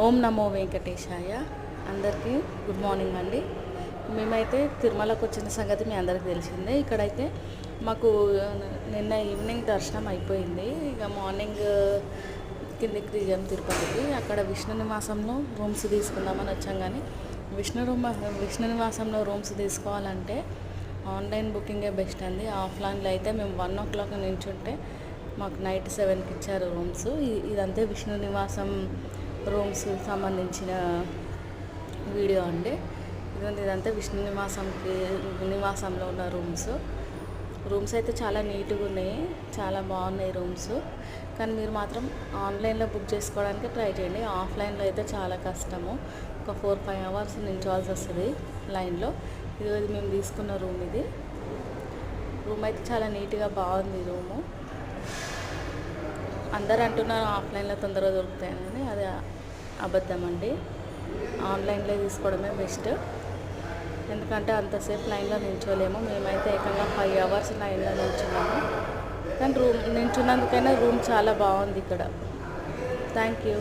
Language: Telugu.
ఓం నమో వెంకటేశాయ. అందరికీ గుడ్ మార్నింగ్ అండి. మేమైతే తిరుమలకు వచ్చిన సంగతి మీ అందరికీ తెలిసిందే. ఇక్కడైతే మాకు నిన్న ఈవినింగ్ దర్శనం అయిపోయింది. ఇక మార్నింగ్ కిందికి దిగాం తిరుపతికి. అక్కడ విష్ణు నివాసంలో రూమ్స్ తీసుకుందామని వచ్చాం. కానీ విష్ణు నివాసంలో రూమ్స్ తీసుకోవాలంటే ఆన్లైన్ బుకింగే బెస్ట్ అండి. ఆఫ్లైన్లో అయితే మేము 1 o'clock నించుంటే మాకు నైట్ 7కి ఇచ్చారు రూమ్స్. ఇదంతే విష్ణు నివాసం రూమ్స్ సంబంధించిన వీడియో అండి. ఇదంతా విష్ణు నివాసంలో ఉన్న రూమ్స్ అయితే చాలా నీట్గా ఉన్నాయి, చాలా బాగున్నాయి రూమ్స్. కానీ మీరు మాత్రం ఆన్లైన్లో బుక్ చేసుకోవడానికి ట్రై చేయండి. ఆఫ్లైన్లో అయితే చాలా కష్టము. ఒక 4-5 hours నించోవాల్సి వస్తుంది లైన్లో. ఇది మేము తీసుకున్న రూమ్ అయితే చాలా నీట్గా బాగుంది రూము. అందరు అంటున్నారు ఆఫ్లైన్లో తొందరగా దొరుకుతాయని, అది అబద్ధం అండి. ఆన్లైన్లో తీసుకోవడమే బెస్ట్. ఎందుకంటే అంతసేపు లైన్లో నిల్చోలేము. మేమైతే ఏకంగా 5 hours లైన్లో నిల్చున్నాము. కానీ నిల్చున్నందుకైనా రూమ్ చాలా బాగుంది ఇక్కడ. Thank you.